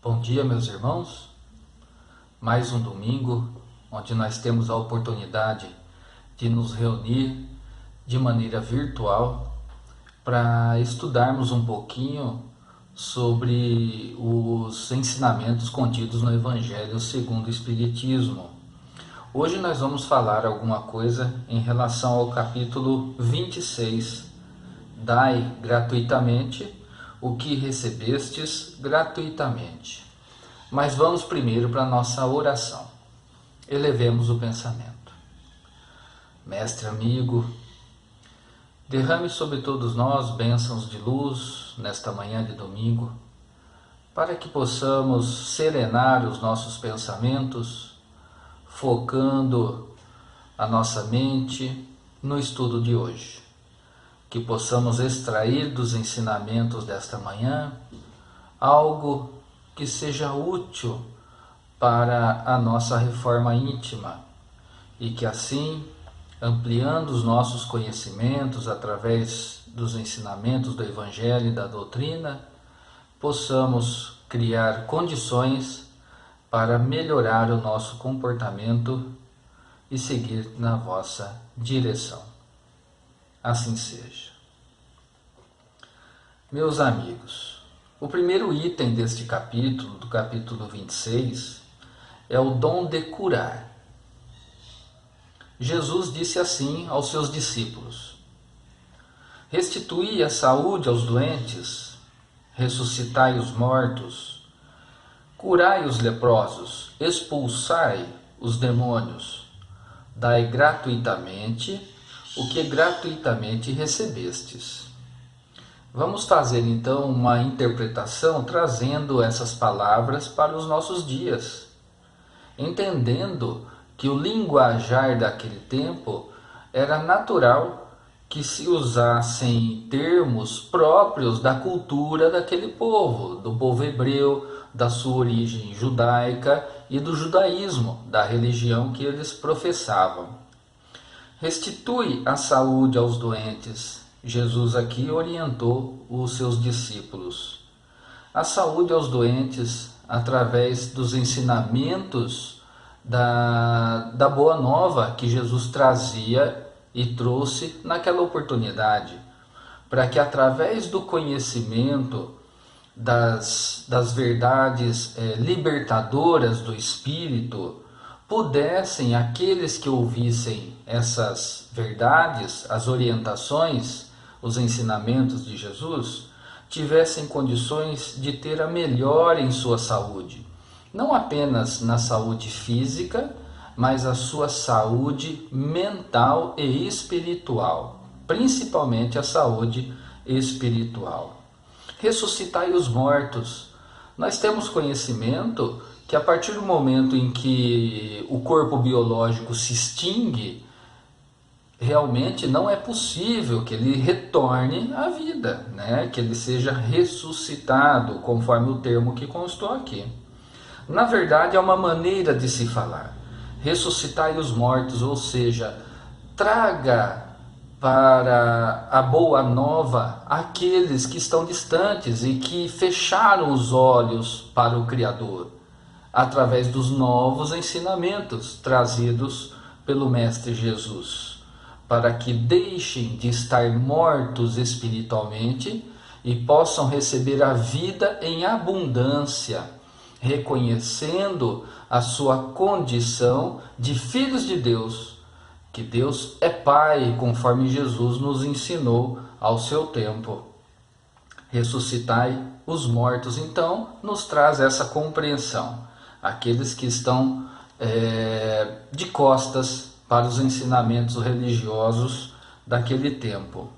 Bom dia, meus irmãos. Mais um domingo onde nós temos a oportunidade de nos reunir de maneira virtual para estudarmos um pouquinho sobre os ensinamentos contidos no Evangelho segundo o Espiritismo. Hoje nós vamos falar alguma coisa em relação ao capítulo 26. Dai gratuitamente o que recebestes gratuitamente. Mas vamos primeiro para a nossa oração. Elevemos o pensamento. Mestre amigo, derrame sobre todos nós bênçãos de luz nesta manhã de domingo, para que possamos serenar os nossos pensamentos, focando a nossa mente no estudo de hoje. Que possamos extrair dos ensinamentos desta manhã algo que seja útil para a nossa reforma íntima e que assim, ampliando os nossos conhecimentos através dos ensinamentos do Evangelho e da doutrina, possamos criar condições para melhorar o nosso comportamento e seguir na vossa direção. Assim seja. Meus amigos, o primeiro item deste capítulo, do capítulo 26, é o dom de curar. Jesus disse assim aos seus discípulos: restituí a saúde aos doentes, ressuscitai os mortos, curai os leprosos, expulsai os demônios, dai gratuitamente o que gratuitamente recebestes. Vamos fazer então uma interpretação trazendo essas palavras para os nossos dias, entendendo que o linguajar daquele tempo era natural que se usassem termos próprios da cultura daquele povo, do povo hebreu, da sua origem judaica e do judaísmo, da religião que eles professavam. Restitui a saúde aos doentes. Jesus aqui orientou os seus discípulos. A saúde aos doentes através dos ensinamentos da Boa Nova que Jesus trazia e trouxe naquela oportunidade, para que através do conhecimento das verdades libertadoras do Espírito, pudessem aqueles que ouvissem essas verdades, as orientações, os ensinamentos de Jesus, tivessem condições de ter a melhora em sua saúde. Não apenas na saúde física, mas a sua saúde mental e espiritual, principalmente a saúde espiritual. Ressuscitai os mortos. Nós temos conhecimento que a partir do momento em que o corpo biológico se extingue, realmente não é possível que ele retorne à vida, né? Que ele seja ressuscitado, conforme o termo que constou aqui. Na verdade, é uma maneira de se falar. Ressuscitai os mortos, ou seja, traga para a boa nova aqueles que estão distantes e que fecharam os olhos para o Criador, através dos novos ensinamentos trazidos pelo Mestre Jesus, para que deixem de estar mortos espiritualmente e possam receber a vida em abundância, reconhecendo a sua condição de filhos de Deus, que Deus é Pai, conforme Jesus nos ensinou ao seu tempo. Ressuscitai os mortos, então, nos traz essa compreensão. Aqueles que estão de costas para os ensinamentos religiosos daquele tempo.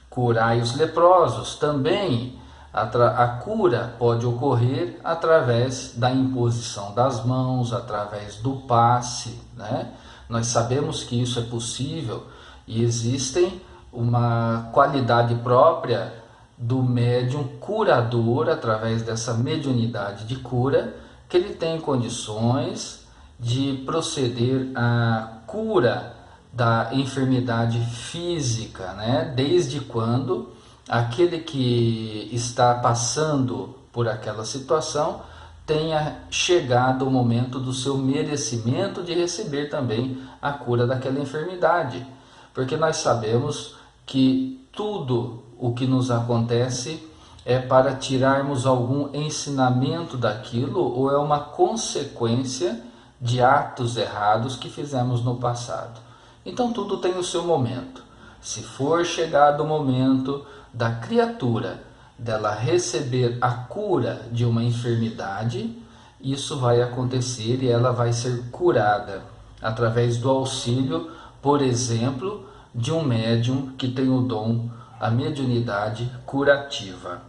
Curai os leprosos. Também a cura pode ocorrer através da imposição das mãos, através do passe, né? Nós sabemos que isso é possível e existem uma qualidade própria do médium curador, através dessa mediunidade de cura, que ele tem condições de proceder à cura da enfermidade física, né? Desde quando aquele que está passando por aquela situação tenha chegado o momento do seu merecimento de receber também a cura daquela enfermidade. Porque nós sabemos que tudo o que nos acontece é para tirarmos algum ensinamento daquilo ou é uma consequência de atos errados que fizemos no passado. Então tudo tem o seu momento. Se for chegado o momento da criatura dela receber a cura de uma enfermidade, isso vai acontecer e ela vai ser curada através do auxílio, por exemplo, de um médium que tem o dom, a mediunidade curativa.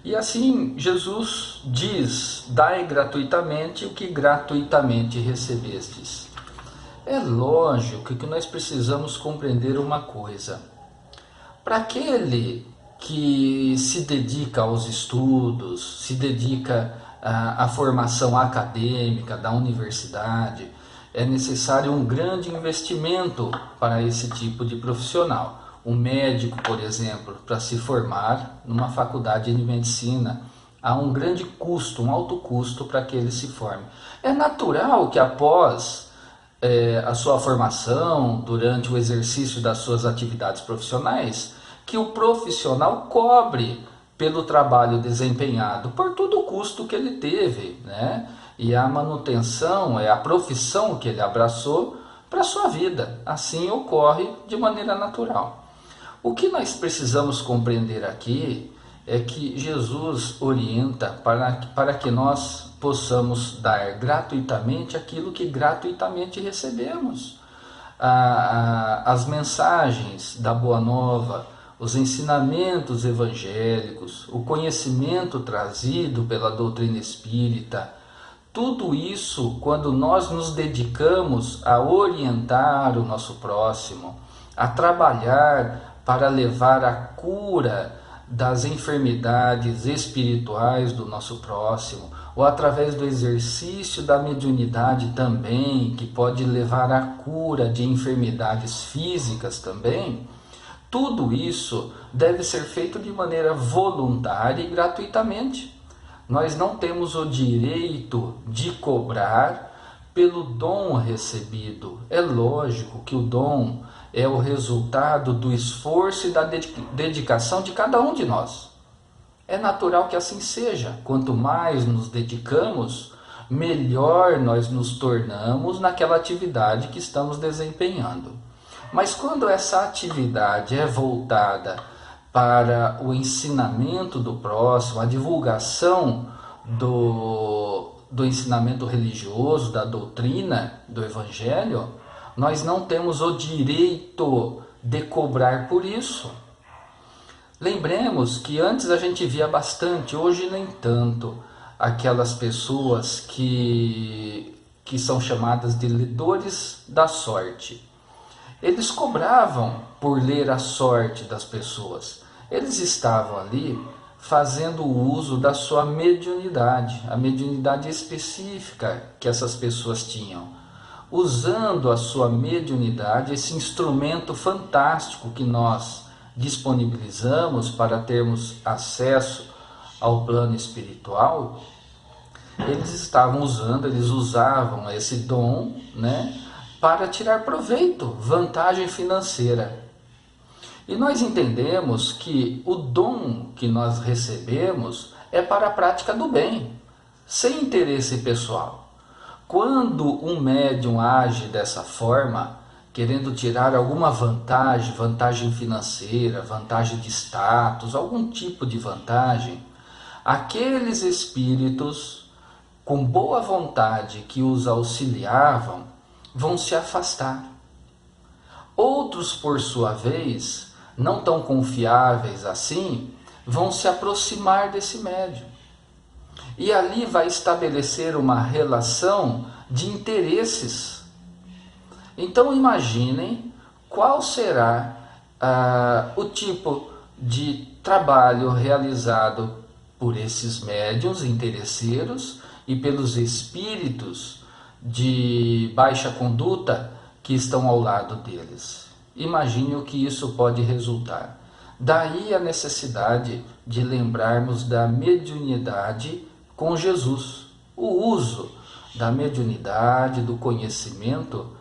E assim Jesus diz: dai gratuitamente o que gratuitamente recebestes. É lógico que nós precisamos compreender uma coisa. Para aquele que se dedica aos estudos, se dedica à formação acadêmica da universidade, é necessário um grande investimento para esse tipo de profissional. Um médico, por exemplo, para se formar numa faculdade de medicina, há um grande custo, um alto custo para que ele se forme. É natural que após a sua formação, durante o exercício das suas atividades profissionais, que o profissional cobre pelo trabalho desempenhado, por todo o custo que ele teve, né? E a manutenção é a profissão que ele abraçou para a sua vida. Assim ocorre de maneira natural. O que nós precisamos compreender aqui é que Jesus orienta para que nós possamos dar gratuitamente aquilo que gratuitamente recebemos. As mensagens da Boa Nova, os ensinamentos evangélicos, o conhecimento trazido pela doutrina espírita, tudo isso, quando nós nos dedicamos a orientar o nosso próximo, a trabalhar para levar a cura das enfermidades espirituais do nosso próximo, ou através do exercício da mediunidade também, que pode levar à cura de enfermidades físicas também, tudo isso deve ser feito de maneira voluntária e gratuitamente. Nós não temos o direito de cobrar pelo dom recebido. É lógico que o dom é o resultado do esforço e da dedicação de cada um de nós. É natural que assim seja. Quanto mais nos dedicamos, melhor nós nos tornamos naquela atividade que estamos desempenhando. Mas quando essa atividade é voltada para o ensinamento do próximo, a divulgação do ensinamento religioso, da doutrina, do evangelho, nós não temos o direito de cobrar por isso. Lembremos que antes a gente via bastante, hoje nem tanto, aquelas pessoas que são chamadas de ledores da sorte. Eles cobravam por ler a sorte das pessoas. Eles estavam ali fazendo uso da sua mediunidade, a mediunidade específica que essas pessoas tinham. Usando a sua mediunidade, esse instrumento fantástico que nós disponibilizamos para termos acesso ao plano espiritual, eles usavam esse dom, né, para tirar proveito, vantagem financeira. E nós entendemos que o dom que nós recebemos é para a prática do bem, sem interesse pessoal. Quando um médium age dessa forma, querendo tirar alguma vantagem financeira, vantagem de status, algum tipo de vantagem, aqueles espíritos com boa vontade que os auxiliavam vão se afastar. Outros, por sua vez, não tão confiáveis assim, vão se aproximar desse médium. E ali vai estabelecer uma relação de interesses. Então imaginem qual será o tipo de trabalho realizado por esses médiuns interesseiros e pelos espíritos de baixa conduta que estão ao lado deles. Imagine o que isso pode resultar. Daí a necessidade de lembrarmos da mediunidade com Jesus. O uso da mediunidade, do conhecimento,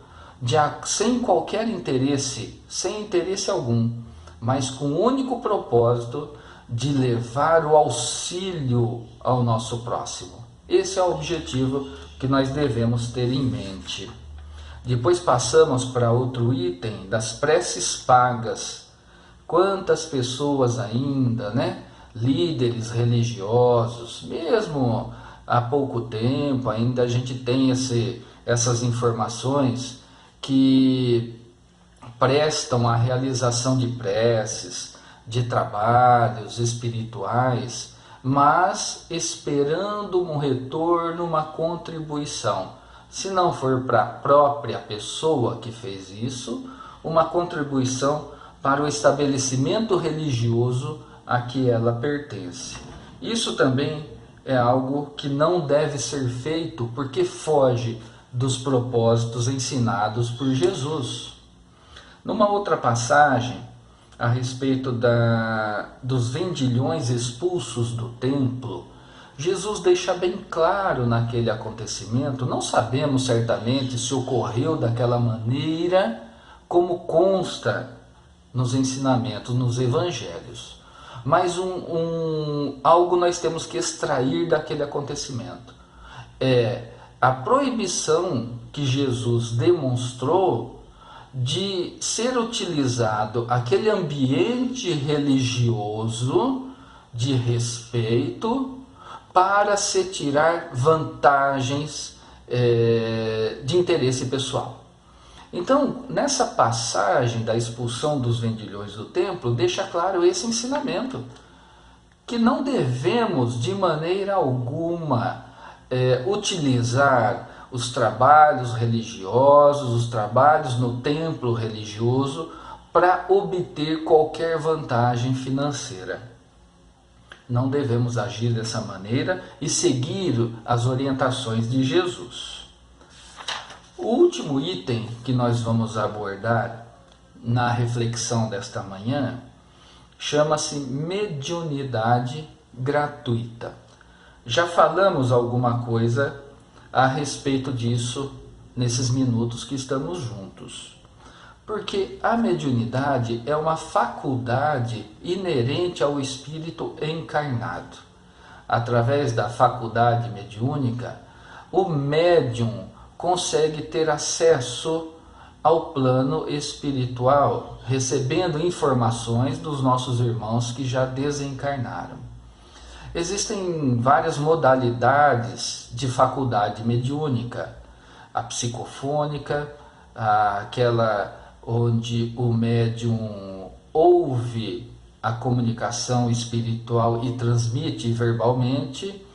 sem qualquer interesse, sem interesse algum, mas com o único propósito de levar o auxílio ao nosso próximo. Esse é o objetivo que nós devemos ter em mente. Depois passamos para outro item das preces pagas. Quantas pessoas ainda, líderes religiosos, mesmo há pouco tempo, ainda a gente tem essas informações que prestam a realização de preces, de trabalhos espirituais, mas esperando um retorno, uma contribuição. Se não for para a própria pessoa que fez isso, uma contribuição para o estabelecimento religioso a que ela pertence. Isso também é algo que não deve ser feito porque foge dos propósitos ensinados por Jesus. Numa outra passagem, a respeito dos vendilhões expulsos do templo, Jesus deixa bem claro naquele acontecimento, não sabemos certamente se ocorreu daquela maneira como consta nos ensinamentos, nos evangelhos, mas algo nós temos que extrair daquele acontecimento. É a proibição que Jesus demonstrou de ser utilizado aquele ambiente religioso de respeito para se tirar vantagens de interesse pessoal. Então, nessa passagem da expulsão dos vendilhões do templo, deixa claro esse ensinamento, que não devemos de maneira alguma utilizar os trabalhos religiosos, os trabalhos no templo religioso, para obter qualquer vantagem financeira. Não devemos agir dessa maneira e seguir as orientações de Jesus. O último item que nós vamos abordar na reflexão desta manhã chama-se mediunidade gratuita. Já falamos alguma coisa a respeito disso nesses minutos que estamos juntos. Porque a mediunidade é uma faculdade inerente ao espírito encarnado. Através da faculdade mediúnica, o médium consegue ter acesso ao plano espiritual, recebendo informações dos nossos irmãos que já desencarnaram. Existem várias modalidades de faculdade mediúnica: a psicofônica, aquela onde o médium ouve a comunicação espiritual e transmite verbalmente.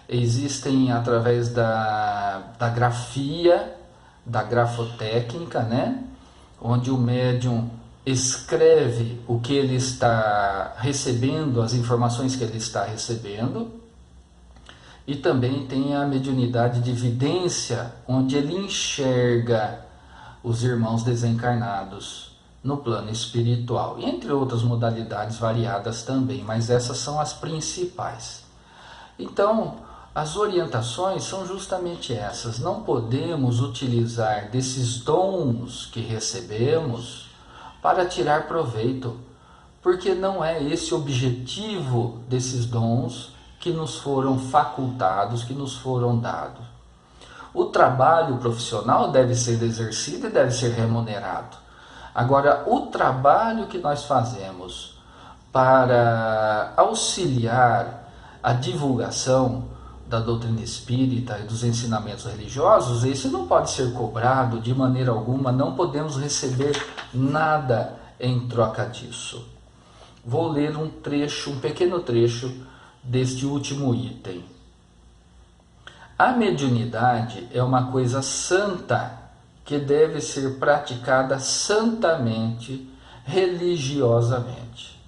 Existem através da grafia, da grafotécnica, onde o médium escreve o que ele está recebendo, as informações que ele está recebendo. E também tem a mediunidade de vidência, onde ele enxerga os irmãos desencarnados no plano espiritual, entre outras modalidades variadas também, mas essas são as principais. Então, as orientações são justamente essas. Não podemos utilizar desses dons que recebemos para tirar proveito, porque não é esse o objetivo desses dons que nos foram facultados, que nos foram dados. O trabalho profissional deve ser exercido e deve ser remunerado. Agora, o trabalho que nós fazemos para auxiliar a divulgação da doutrina espírita e dos ensinamentos religiosos, esse não pode ser cobrado de maneira alguma, não podemos receber nada em troca disso. Vou ler um pequeno trecho deste último item. A mediunidade é uma coisa santa que deve ser praticada santamente, religiosamente.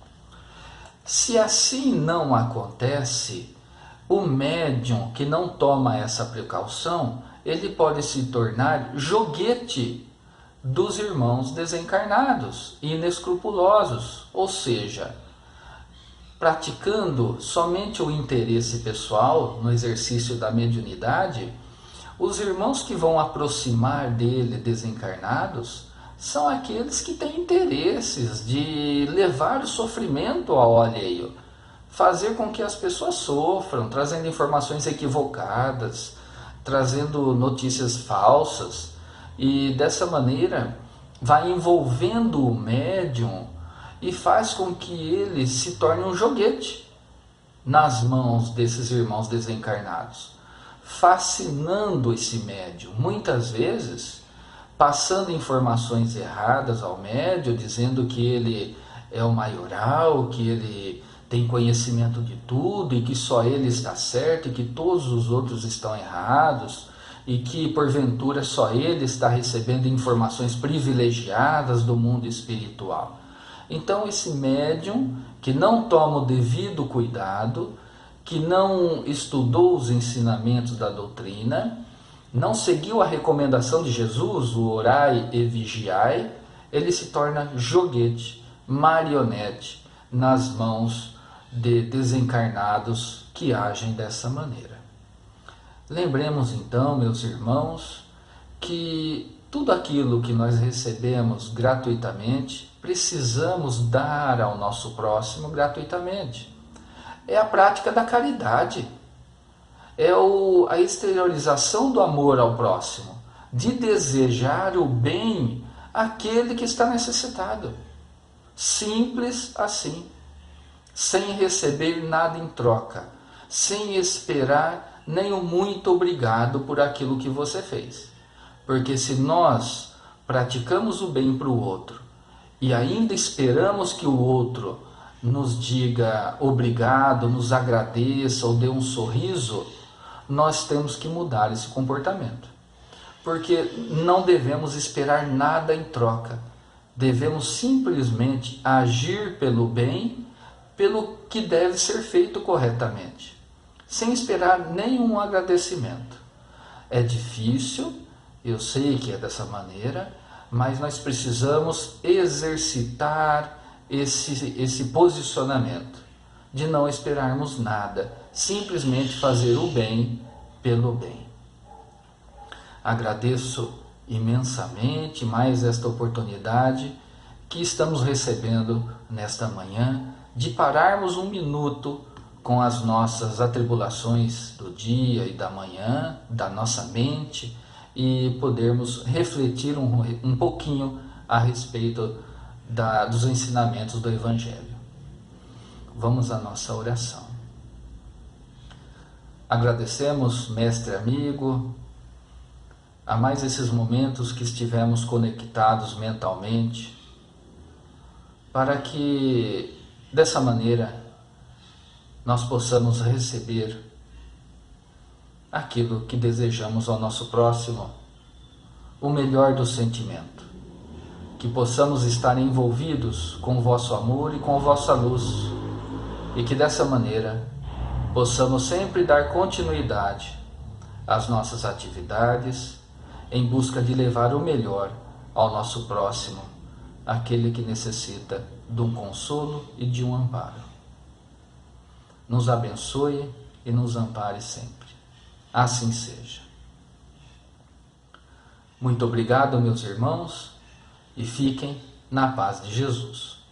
Se assim não acontece, o médium que não toma essa precaução, ele pode se tornar joguete dos irmãos desencarnados, inescrupulosos, ou seja, praticando somente o interesse pessoal no exercício da mediunidade, os irmãos que vão aproximar dele desencarnados são aqueles que têm interesses de levar o sofrimento ao alheio, fazer com que as pessoas sofram, trazendo informações equivocadas, trazendo notícias falsas, e dessa maneira vai envolvendo o médium e faz com que ele se torne um joguete nas mãos desses irmãos desencarnados, fascinando esse médium, muitas vezes passando informações erradas ao médium, dizendo que ele é o maioral, que ele tem conhecimento de tudo e que só ele está certo e que todos os outros estão errados e que porventura só ele está recebendo informações privilegiadas do mundo espiritual. Então esse médium que não toma o devido cuidado, que não estudou os ensinamentos da doutrina, não seguiu a recomendação de Jesus, o orai e vigiai, ele se torna joguete, marionete nas mãos de desencarnados que agem dessa maneira. Lembremos então, meus irmãos, que tudo aquilo que nós recebemos gratuitamente, precisamos dar ao nosso próximo gratuitamente. É a prática da caridade, é a exteriorização do amor ao próximo, de desejar o bem àquele que está necessitado. Simples assim, sem receber nada em troca, sem esperar nem o muito obrigado por aquilo que você fez. Porque se nós praticamos o bem para o outro e ainda esperamos que o outro nos diga obrigado, nos agradeça ou dê um sorriso, nós temos que mudar esse comportamento. Porque não devemos esperar nada em troca. Devemos simplesmente agir pelo bem, pelo que deve ser feito corretamente, sem esperar nenhum agradecimento. É difícil, eu sei que é dessa maneira, mas nós precisamos exercitar esse posicionamento de não esperarmos nada, simplesmente fazer o bem pelo bem. Agradeço imensamente mais esta oportunidade que estamos recebendo nesta manhã de pararmos um minuto com as nossas atribulações do dia e da manhã, da nossa mente, e podermos refletir um pouquinho a respeito dos ensinamentos do Evangelho. Vamos à nossa oração. Agradecemos, mestre amigo, a mais esses momentos que estivemos conectados mentalmente, para que dessa maneira nós possamos receber aquilo que desejamos ao nosso próximo, o melhor do sentimento, que possamos estar envolvidos com o vosso amor e com a vossa luz, e que dessa maneira possamos sempre dar continuidade às nossas atividades em busca de levar o melhor ao nosso próximo, aquele que necessita de um consolo e de um amparo. Nos abençoe e nos ampare sempre. Assim seja. Muito obrigado, meus irmãos, e fiquem na paz de Jesus.